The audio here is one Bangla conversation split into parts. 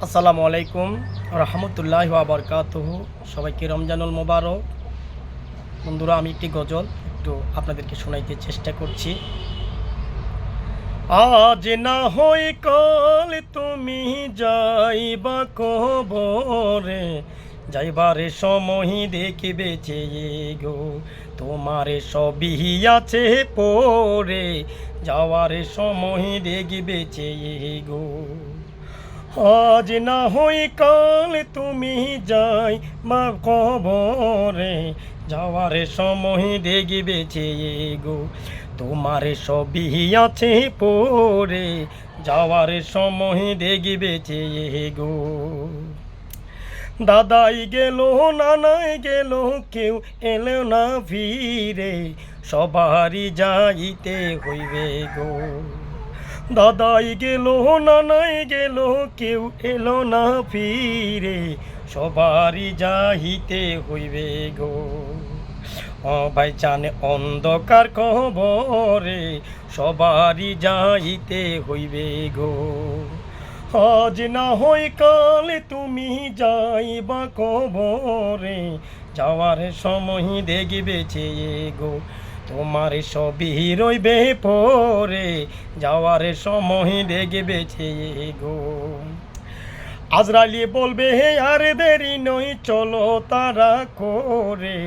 আসসালামু আলাইকুম রহমতুল্লাহি ওয়া বারাকাতুহু। সবাইকে রমজানুল মোবারক। বন্ধুরা, আমি একটি গজল একটু আপনাদেরকে শোনাইতে চেষ্টা করছি। আজ না হয় কাল তুমি যাইবা কবরে, যাইবারে সময় দেখিবে চেয়ে গো, তোমারে সবই আছে পরে, যাওয়ারে সময় দেখিবে চেয়ে গো। আজ না হই কাল তুমি যাই বা কবরে, যাওয়ারে সময় দেখিবে চেয়ে গো, তোমারে সবই আছে পরে, যাওয়ারে সময় দেখিবে চেয়ে গো। দাদাই গেল নানাই গেল, কেউ এলো না ফিরে, সবারই যাইতে হইবে গো। দাদাই গেল নানাই গেল, কেউ এলো না ফিরে, সবারই যাইতে হইবে গো। ভাই জানে অন্ধকার কবরে, সবারই যাইতে হইবে গো। আজ না হয় কাল তুমি যাইবা কবরে, যাওয়ার সময় দেখিবে চেয়ে গো, তোমার সবই রইবে পরে, যাওয়ার সময় দেখিবে চেয়ে গো। আজরাইলি বলবে হে আর দেরি নই, চলো তারা করে,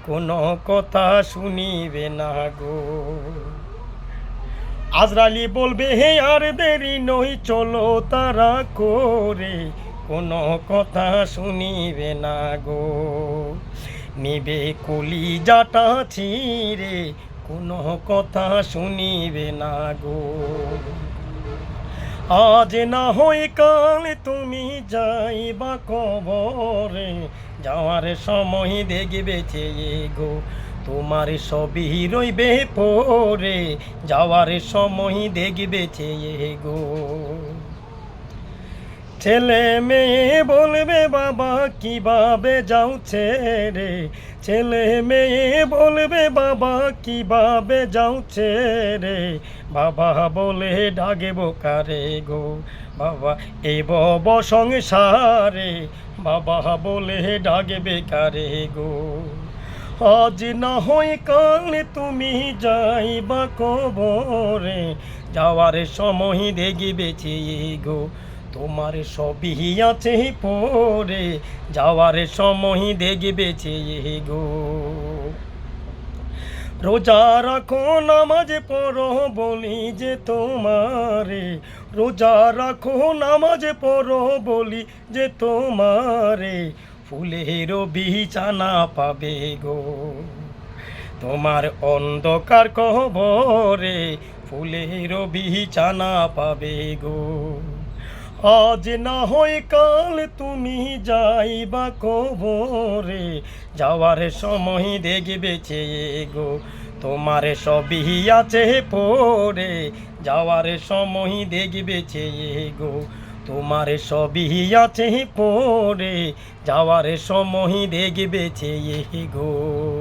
কোনো কথা শুনিবে না গো। আজরাইলি বলবে হে আর দেরি নই, চলো তারা করে, কোনো কথা শুনিবে না গো। নিবে কলিজাটা ছিঁড়ে, কোনো কথা শুনিবে না গো। আজ না হয় কাল তুমি যাইবা কবরে, যাওয়ার সময় দেখিবে চেয়ে গো, তোমার সবই রইবে পরে, যাওয়ার সময় দেখিবে চেয়ে গো। ছেলে মেয়ে বলবে বাবা কিভাবে যাও ছেড়ে, ছেলে মেয়ে বলবে বাবা কিভাবে যাও ছেড়ে, বাবা বলে ডাকব কারে গো, বাবা এই বব সংসারে, বাবা বলে ডাকবে কারে গো। আজ না হয় কাল তুমি যাইবা কবরে, যাওয়ার সময় দেখিবে চেয়ে গো, তোমার সবই আছে পরে, যাওয়ার সময় দেখিবে চেয়ে গো। রোজা রাখো নামাজ পড়ো বলি যে তোমারে, রোজা রাখো নামাজ পড়ো বলি যে তোমারে, ফুলের বিছানা পাবে গো, তোমার অন্ধকার কবরে, ফুলের বিছানা পাবে গো। আজ না হয় কাল তুমি যাইবা কবরে, যাওয়ার সময় দেখিবে চেয়ে গো, তোমার সবই আছে পরে, যাওয়ার সময় দেখিবে চেয়ে গো, তোমার সবই আছে পরে, যাওয়ার সময় দেখিবে চেয়ে গো।